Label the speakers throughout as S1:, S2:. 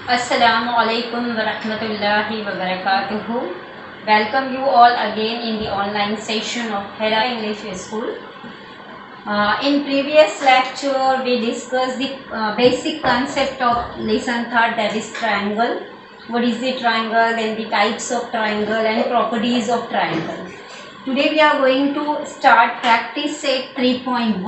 S1: Assalamu alaikum wa rahmatullahi wa barakatuhu. Welcome you all again in the online session of Hera English School. In previous lecture, we discussed the basic concept of lesson third, that is triangle. What is the triangle, then the types of triangle and properties of triangle. Today we are going to start practice set 3.1.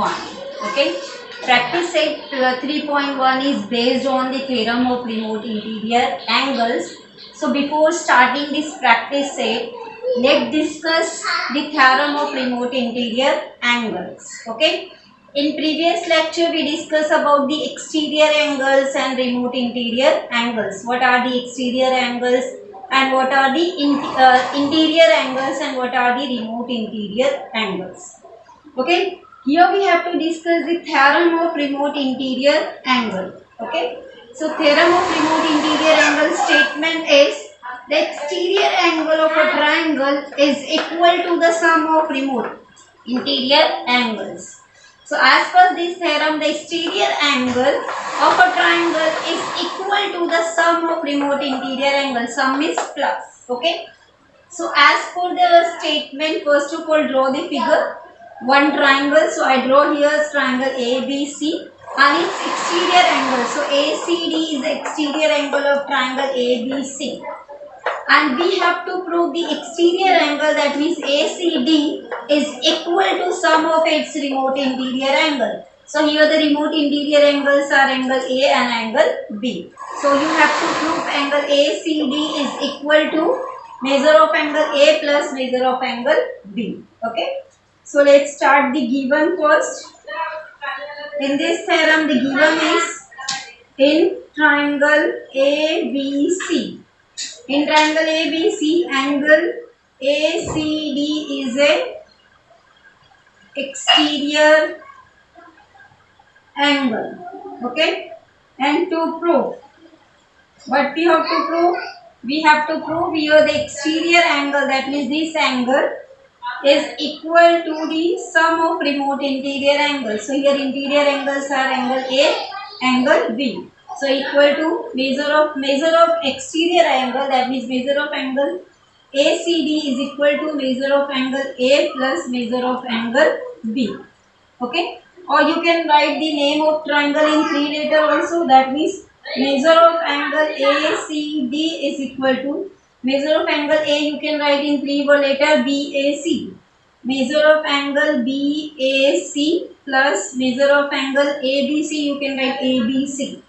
S1: Okay. Practice set 3.1 is based on the theorem of remote interior angles. So before starting this practice set, let's discuss the theorem of remote interior angles. Okay. In previous lecture, we discussed about the exterior angles and remote interior angles. What are the exterior angles and what are the interior angles and what are the remote interior angles. Okay. Here we have to discuss the theorem of remote interior angle. Okay. So theorem of remote interior angle statement is the exterior angle of a triangle is equal to the sum of remote interior angles. So as per this theorem, the exterior angle of a triangle is equal to the sum of remote interior angle. Sum is plus. Okay. So as per the statement, first of all draw the figure. One triangle, so I draw here triangle ABC and its exterior angle. So ACD is the exterior angle of triangle ABC, and we have to prove the exterior angle, that means ACD is equal to sum of its remote interior angle. So here the remote interior angles are angle A and angle B. So you have to prove angle ACD is equal to measure of angle A plus measure of angle B. Okay. So let's start the given first. In this theorem, the given is in triangle ABC. In triangle ABC, angle ACD is a exterior angle. Okay. And to prove, what we have to prove? We have to prove here the exterior angle, that means this angle is equal to the sum of remote interior angles. So here interior angles are angle A, angle B. So equal to measure of exterior angle, that means measure of angle ACD is equal to measure of angle A plus measure of angle B. Okay. Or you can write the name of triangle in 3 letter also, that means measure of angle ACD is equal to measure of angle A, you can write in 3 letter BAC. Measure of angle BAC plus measure of angle ABC, you can write ABC.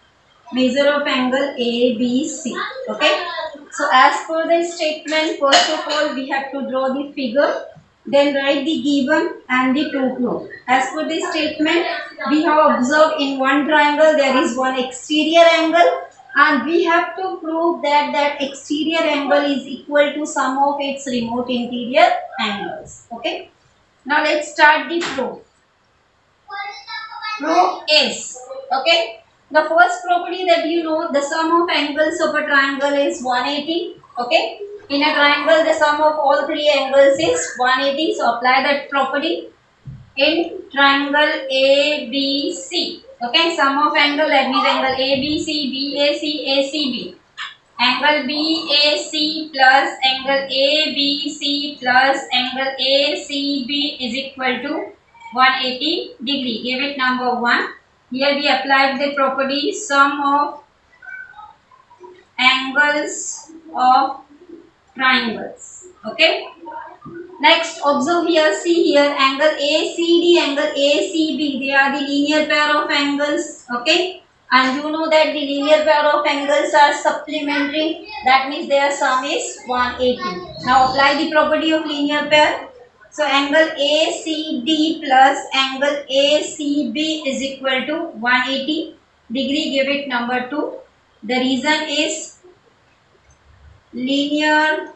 S1: Measure of angle ABC. Okay. So as per the statement, first of all we have to draw the figure, then write the given and the to prove. As per the statement, we have observed in one triangle there is one exterior angle, and we have to prove that that exterior angle is equal to sum of its remote interior angles. Okay. Now let's start the proof. Proof is, okay. The first property that you know, the sum of angles of a triangle is 180. Okay. In a triangle, the sum of all three angles is 180. So apply that property in triangle ABC. Okay. Sum of angle, that means angle ABC, BAC, ACB. Angle BAC plus angle ABC plus angle ACB is equal to 180 degree. Give it number 1. Here we applied the property sum of angles of triangles. Okay. Next, observe here, see here, angle ACD, angle ACB, they are the linear pair of angles. Okay. And you know that the linear pair of angles are supplementary. That means their sum is 180. Now apply the property of linear pair. So angle ACD plus angle ACB is equal to 180 degree. Give it number 2. The reason is linear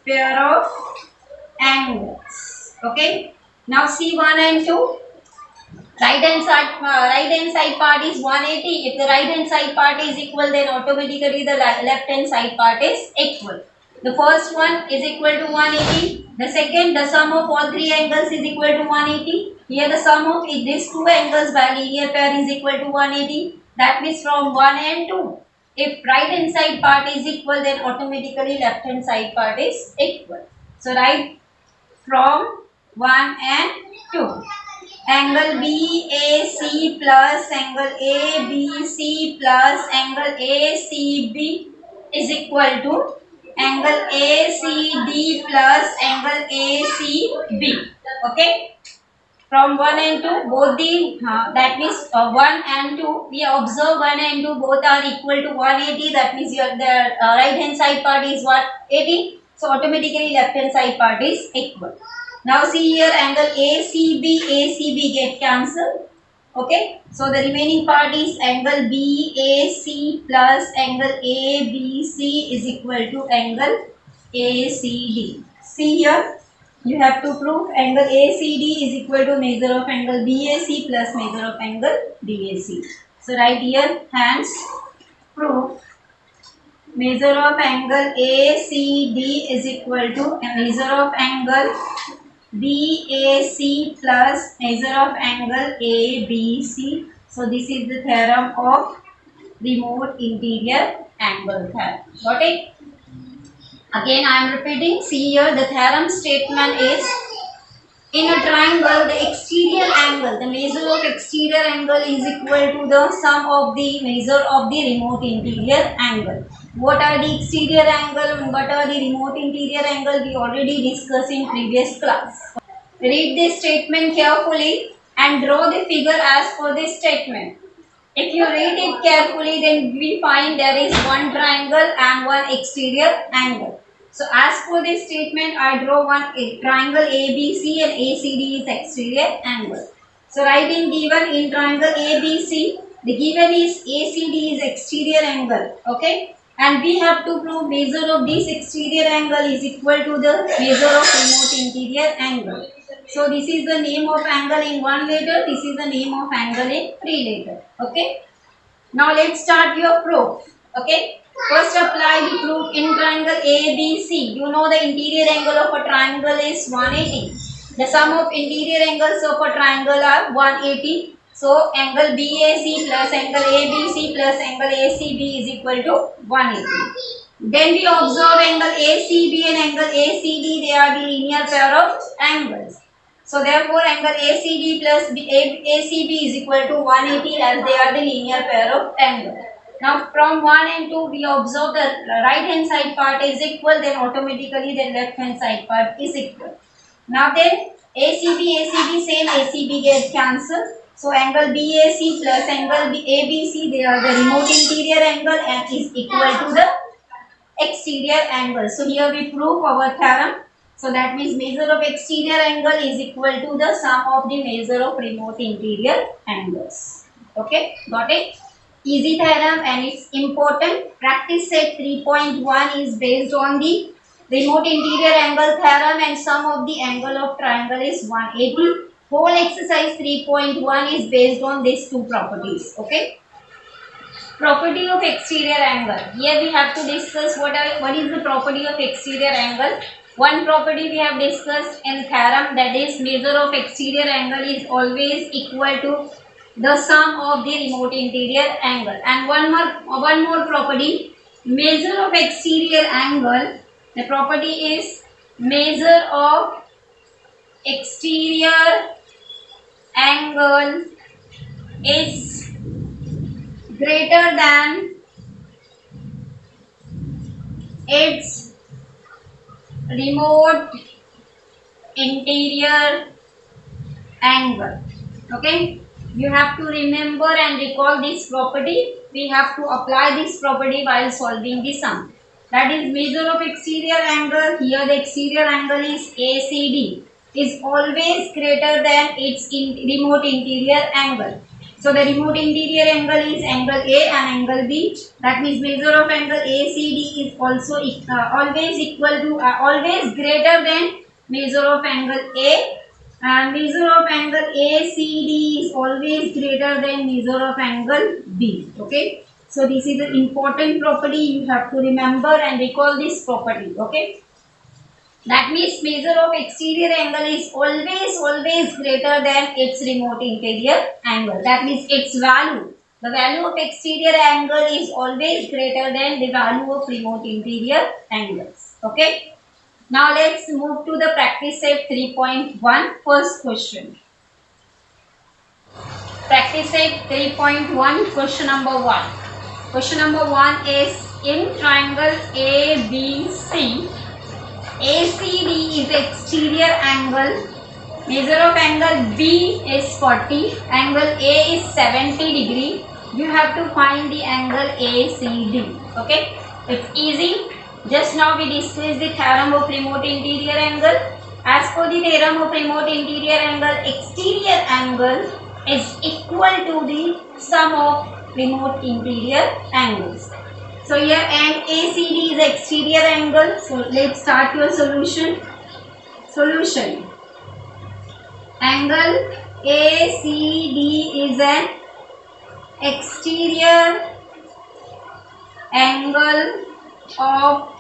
S1: pair of angles. Okay. Now see 1 and 2. Right hand side part is 180. If the right hand side part is equal, then automatically the left hand side part is equal. The first one is equal to 180. The second, the sum of all three angles is equal to 180. Here the sum of these two angles by linear pair is equal to 180. That means from 1 and 2. If right hand side part is equal, then automatically left hand side part is equal. So write from 1 and 2. Angle BAC plus angle ABC plus angle ACB is equal to angle ACD plus angle ACB. Okay. From 1 and 2, both the, that means 1 and 2, we observe 1 and 2 both are equal to 180. That means the right hand side part is 180. So automatically left hand side part is equal. Now see here, angle ACB get cancelled. Okay. So the remaining part is angle BAC plus angle ABC is equal to angle ACD. See here. You have to prove angle ACD is equal to measure of angle BAC plus measure of angle BAC. So write here, hence prove measure of angle ACD is equal to measure of angle BAC plus measure of angle ABC. So this is the theorem of remote interior angle theorem. Got it? Again I am repeating. See here, the theorem statement is, in a triangle the exterior angle, the measure of exterior angle is equal to the sum of the measure of the remote interior angle. What are the exterior angle and what are the remote interior angle? We already discussed in previous class. Read this statement carefully and draw the figure as per this statement. If you read it carefully, then we find there is one triangle and one exterior angle. So as per this statement, I draw one triangle ABC and ACD is exterior angle. So writing given in triangle ABC, the given is ACD is exterior angle. Okay. And we have to prove measure of this exterior angle is equal to the measure of remote interior angle. So this is the name of angle in one letter. This is the name of angle in three letter. Okay. Now let's start your proof. Okay. First apply the proof in triangle ABC. You know the interior angle of a triangle is 180. The sum of interior angles of a triangle are 180. So angle BAC plus angle ABC plus angle ACB is equal to 180. Then we observe angle ACB and angle ACD. They are the linear pair of angles. So therefore angle ACD plus ACB is equal to 180 as they are the linear pair of angles. Now from 1 and 2 we observe the right hand side part is equal, then automatically the left hand side part is equal. Now then ACB same, ACB gets cancelled. So angle BAC plus angle ABC, they are the remote interior angle and is equal to the exterior angle. So here we prove our theorem. So that means measure of exterior angle is equal to the sum of the measure of remote interior angles. Okay, got it? Easy theorem and it's important. Practice set 3.1 is based on the remote interior angle theorem and sum of the angle of triangle is 180. Whole exercise 3.1 is based on these two properties. Okay. Property of exterior angle. Here we have to discuss what is the property of exterior angle. One property we have discussed in theorem, that is measure of exterior angle is always equal to the sum of the remote interior angle. And one more property, measure of exterior angle. The property is measure of exterior angle is greater than its remote interior angle. Okay, you have to remember and recall this property. We have to apply this property while solving the sum. That is measure of exterior angle. Here the exterior angle is ACD is always greater than its remote interior angle. So the remote interior angle is angle A and angle B. That means measure of angle ACD is also always equal to always greater than measure of angle A, and measure of angle ACD is always greater than measure of angle B. Okay. So this is an important property. You have to remember and recall this property. Okay. That means measure of exterior angle is always greater than its remote interior angle. That means its value. The value of exterior angle is always greater than the value of remote interior angles. Okay. Now let's move to the practice set 3.1 first question. Practice set 3.1 question number 1. Question number 1 is in triangle ABC, ACD is exterior angle. Measure of angle B is 40, angle A is 70 degree. You have to find the angle ACD. Okay, it's easy. Just now we discussed the theorem of remote interior angle. As per the theorem of remote interior angle, exterior angle is equal to the sum of remote interior angles. So here and ACD is exterior angle. So let's start your solution. Solution. Angle ACD is an exterior angle of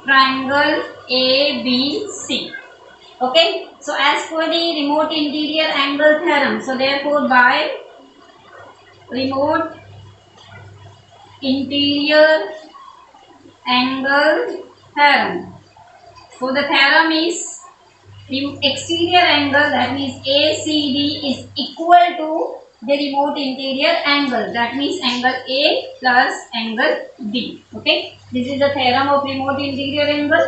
S1: triangle ABC. Okay, so as per the remote interior angle theorem, so therefore by remote interior angle theorem, so the theorem is exterior angle, that means ACD is equal to the remote interior angle, that means angle A plus angle B. Okay, this is the theorem of remote interior angle.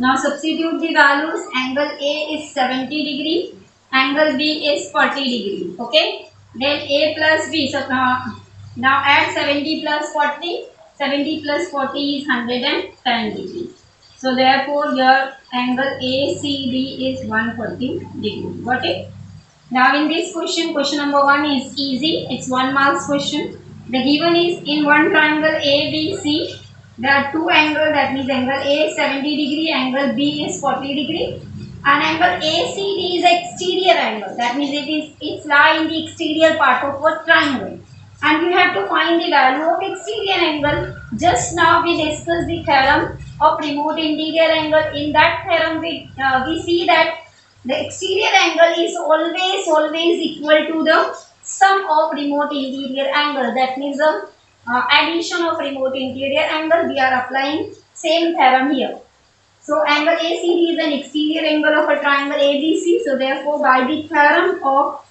S1: Now substitute the values. Angle A is 70 degree, angle B is 40 degree. Okay, then A plus B. So now add 70 plus 40. 70 plus 40 is 110 degree. So therefore your angle ACD is 140 degree. Got it? Now in this question, question number 1 is easy. It's 1 marks question. The given is in one triangle ABC, there are two angles, that means angle A is 70 degree, angle B is 40 degree. And angle ACD is exterior angle. That means it's lie in the exterior part of a triangle. And we have to find the value of exterior angle. Just now we discussed the theorem of remote interior angle. In that theorem we see that the exterior angle is always equal to the sum of remote interior angle. That means the addition of remote interior angle. We are applying same theorem here. So angle ACD is an exterior angle of a triangle ABC. So therefore by the theorem of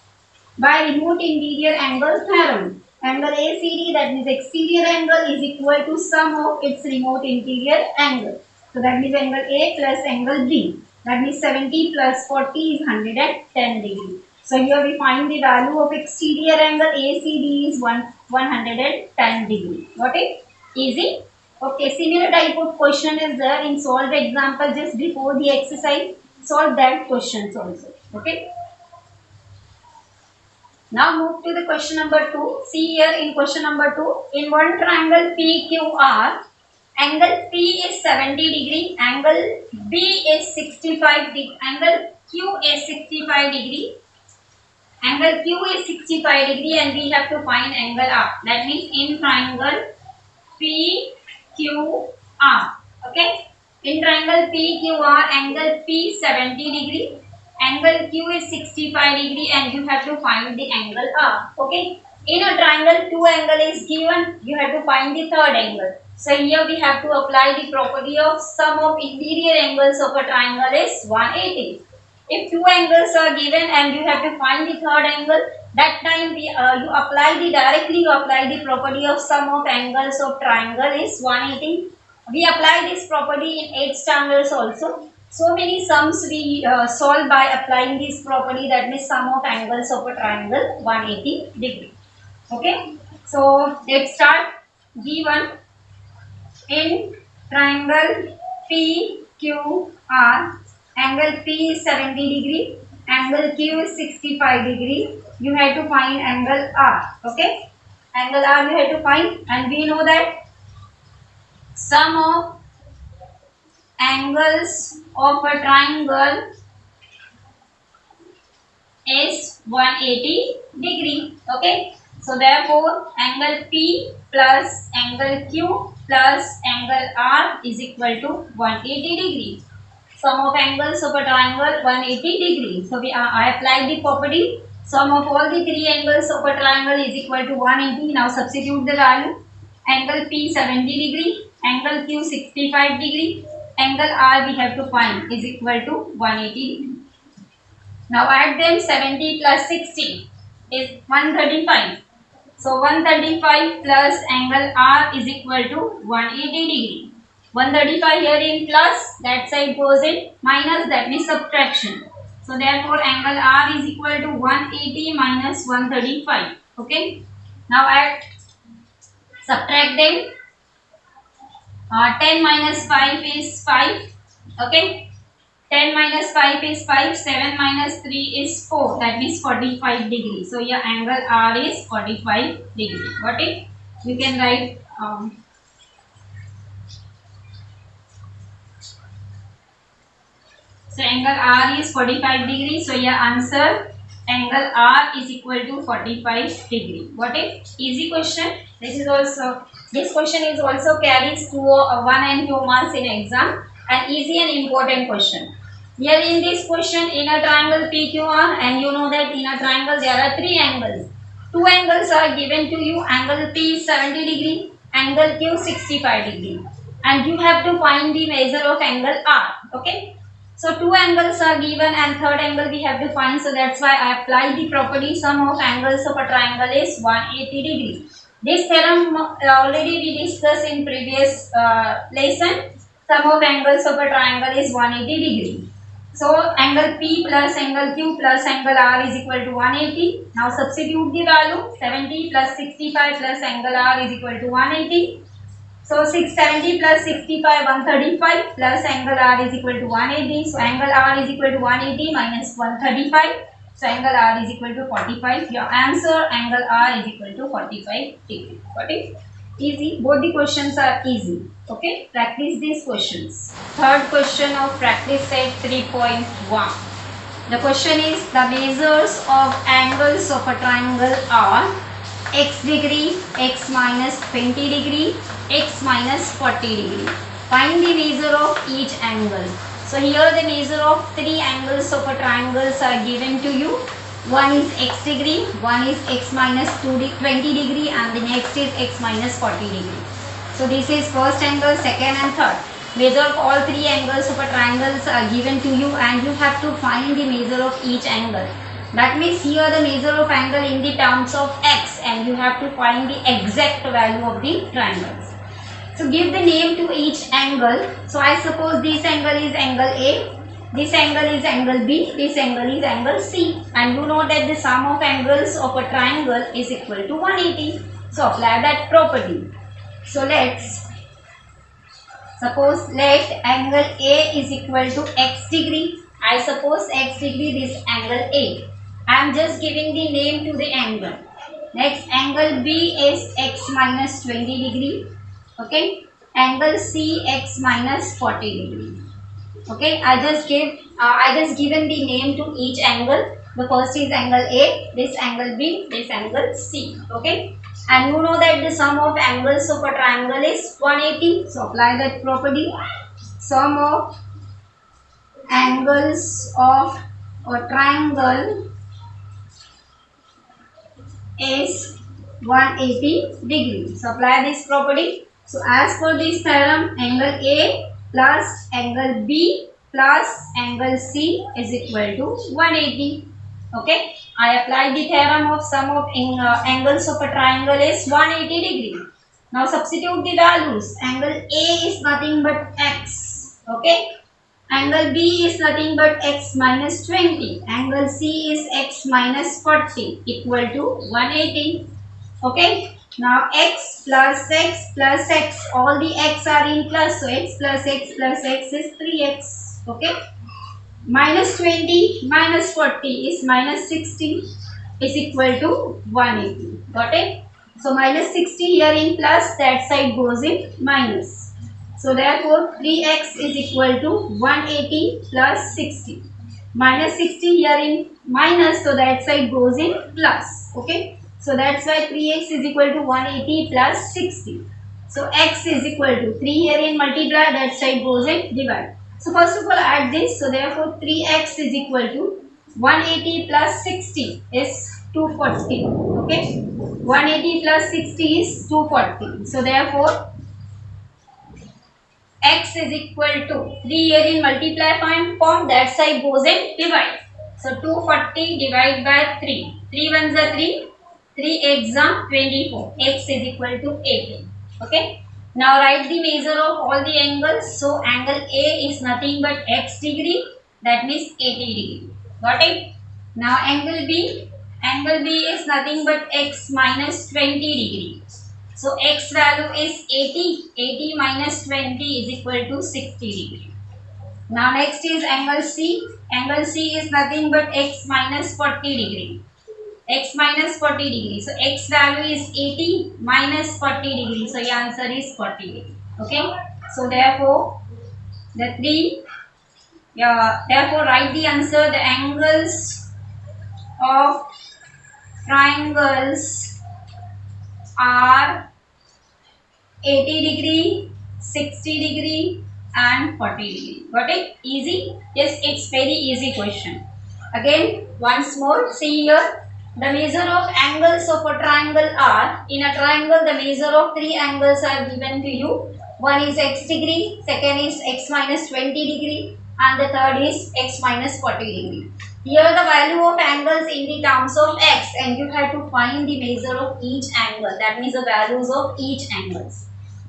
S1: remote interior angle theorem, angle ACD, that means exterior angle, is equal to sum of its remote interior angle. So that means angle A plus angle B. That means 70 plus 40 is 110 degree. So here we find the value of exterior angle ACD is 110 degree. Got it? Easy? Okay, similar type of question is there in solved example just before the exercise. Solve that questions also. Okay. Now move to the question number 2. See here in question number 2. In one triangle PQR, angle P is 70 degree, angle B is 65 degree, angle Q is 65 degree. Angle Q is 65 degree and we have to find angle R. That means in triangle PQR. Okay. In triangle PQR, angle P 70 degree, angle Q is 65 degree and you have to find the angle R. Okay. In a triangle, two angle is given. You have to find the third angle. So here we have to apply the property of sum of interior angles of a triangle is 180. If two angles are given and you have to find the third angle, that time you apply the property of sum of angles of triangle is 180. We apply this property in 8 triangles also. So many sums we solve by applying this property, that means sum of angles of a triangle 180 degree. Okay, so let's start. Given in triangle PQR, angle P is 70 degree, angle Q is 65 degree. You have to find angle R. Okay, angle R you have to find, and we know that sum of angles of a triangle is 180 degree. Okay, so therefore angle P plus angle Q plus angle R is equal to 180 degree. Sum of angles of a triangle 180 degree. So I applied the property Sum of all the three angles of a triangle is equal to 180. Now substitute the value. Angle P 70 degree, angle Q 65 degree, angle R we have to find is equal to 180 degree. Now add them. 70 plus 60 is 135. So 135 plus angle R is equal to 180 degree. 135 here in plus, that side goes in minus, that means subtraction. So therefore angle R is equal to 180 minus 135. Okay. Now add, subtract them. 10 minus 5 is 5. Okay. 10 minus 5 is 5. 7 minus 3 is 4. That means 45 degree. So your angle R is 45 degree. Got it? You can write so angle R is 45 degree. So your answer angle R is equal to 45 degree. Got it? Easy question. This question is also carries 1 and 2 marks in exam. An easy and important question. Here in this question, in a triangle PQR, and you know that in a triangle there are three angles. Two angles are given to you. Angle P is 70 degree, angle Q 65 degree, and you have to find the measure of angle R. Okay. So two angles are given and third angle we have to find. So that's why I apply the property sum of angles of a triangle is 180 degree. This theorem already we discussed in previous lesson. Sum of angles of a triangle is 180 degree. So angle P plus angle Q plus angle R is equal to 180. Now substitute the value. 70 plus 65 plus angle R is equal to 180. So 670 plus 65, 135 plus angle R is equal to 180. So angle R is equal to 180 minus 135. So angle R is equal to 45. Your answer angle R is equal to 45 degree. Got it? Easy. Both the questions are easy. Okay. Practice these questions. Third question of practice set 3.1. The question is the measures of angles of a triangle are x degree, x minus 20 degree, x minus 40 degree. Find the measure of each angle. So here the measure of three angles of a triangles are given to you. One is x degree, one is x minus 20 degree, and the next is x minus 40 degree. So this is first angle, second and third. Measure of all three angles of a triangles are given to you, and you have to find the measure of each angle. That means here the measure of angle in the terms of x, and you have to find the exact value of the triangles. So give the name to each angle. So I suppose this angle is angle A, this angle is angle B, this angle is angle C, and you know that the sum of angles of a triangle is equal to 180. So apply that property. So let's suppose let angle A is equal to x degree. I suppose x degree, this angle A. I am just giving the name to the angle. Next angle B is x minus 20 degree. Okay. Angle C x minus 40 degree. Okay. I just given the name to each angle. The first is angle A, this angle B, this angle C. Okay. And you know that the sum of angles of a triangle is 180. So apply that property. Sum of angles of a triangle is 180 degree. So apply this property. So as per this theorem, angle A plus angle B plus angle C is equal to 180. Okay. I applied the theorem of sum of angles of a triangle is 180 degree. Now substitute the values. Angle A is nothing but x. Okay. Angle B is nothing but x minus 20. Angle C is x minus 40 equal to 180. Okay. Now x plus x plus x. All the x are in plus. So x plus x plus x is 3x. Okay. Minus 20 minus 40 is minus 60 is equal to 180. Got it? So minus 60 here in plus, that side goes in minus. So therefore 3x is equal to 180 plus 60. Minus 60 here in minus, so that side goes in plus. Okay. So that's why 3x is equal to 180 plus 60. So x is equal to 3 here in multiply, that side goes in divide. So first of all add this. So therefore 3x is equal to 180 plus 60 is 240. Okay, 180 plus 60 is 240. So therefore x is equal to 3 here in multiply form, that side goes in divide. So 240 divided by 3. 3 ones are 3, 3 8s are 24. X is equal to 18. Okay. Now write the measure of all the angles. So angle A is nothing but x degree, that means 80 degree. Got it? Now angle B is nothing but x minus 20 degree. So x value is 80. 80 minus 20 is equal to 60 degree. Now next is angle C. Angle C is nothing but x minus 40 degree. X minus 40 degree. So x value is 80 minus 40 degree. So your answer is 40 degree. Okay. So therefore therefore write the answer. The angles of triangles are 80 degree, 60 degree and 40 degree. Got it? Easy? Yes, it's very easy question. Again, once more, see here. The measure of angles of a triangle are, in a triangle the measure of three angles are given to you. One is x degree, second is x minus 20 degree and the third is x minus 40 degree. Here the value of angles in the terms of x, and you have to find the measure of each angle, that means the values of each angles.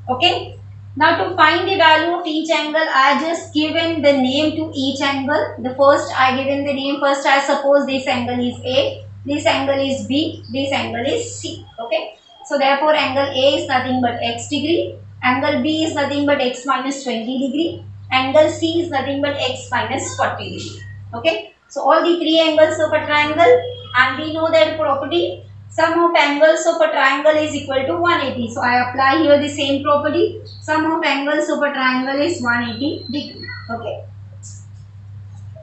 S1: Okay. Now to find the value of each angle, I just given the name to each angle. The first I given the name. First I suppose this angle is A, this angle is B, this angle is C. Okay. So therefore angle A is nothing but x degree, angle B is nothing but x minus 20 degree, angle C is nothing but x minus 40 degree. Okay. So all the three angles of a triangle, and we know that property, sum of angles of a triangle is equal to 180. So I apply here the same property. Sum of angles of a triangle is 180 degree. Okay.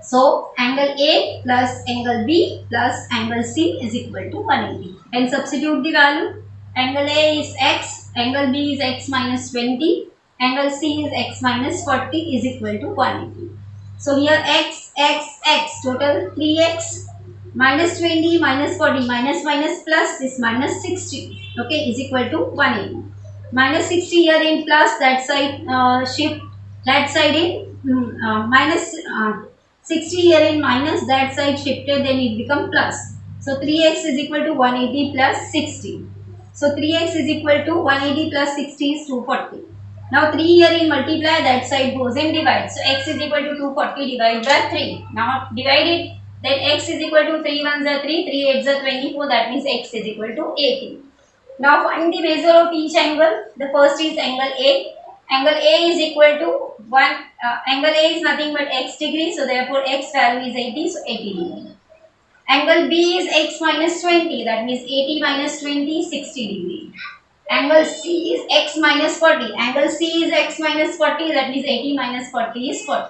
S1: So angle A plus angle B plus angle C is equal to 180. And substitute the value. Angle A is x, angle B is x minus 20, angle C is x minus 40 is equal to 180. So here x, total 3x minus 20 minus 40 minus plus this minus 60, okay, is equal to 180. Minus 60 here in plus, that side shift, that side in minus 60 here in minus, that side shifted, then it become plus. So 3x is equal to 180 plus 60. So 3x is equal to 180 plus 60 is 240. Now 3 here in multiply, that side goes in divide. So x is equal to 240 divided by 3. Now divide it. Then x is equal to 3 ones are 3, 3 8s are 24. That means x is equal to 18. Now find the measure of each angle. The first is angle A. Angle A is equal to 1. Angle A is nothing but x degree. So therefore x value is 80. So 80 degree. Angle B is x minus 20. That means 80 minus 20 is 60 degree. Angle C is x minus 40. Angle C is x minus 40. That means 80 minus 40 is 40.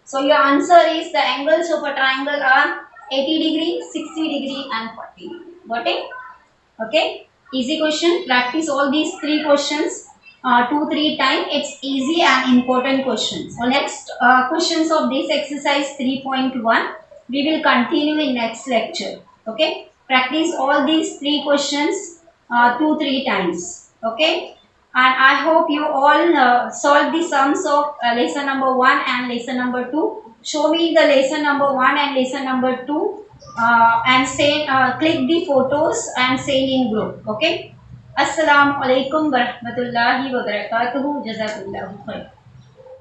S1: So your answer is the angles of a triangle are 80 degree, 60 degree and 40 degree. Got it? Okay. Easy question. Practice all these three questions 2-3 times. It's easy and important questions. So next questions of this exercise 3.1 we will continue in next lecture. Okay. Practice all these three questions 2-3 times. Okay, and I hope you all solve the sums of lesson number 1 and lesson number 2. Show me the lesson number 1 and lesson number 2 and send click the photos and send in group. Okay. Assalamu alaikum warahmatullahi wabarakatuh. Jazakumullahu khair.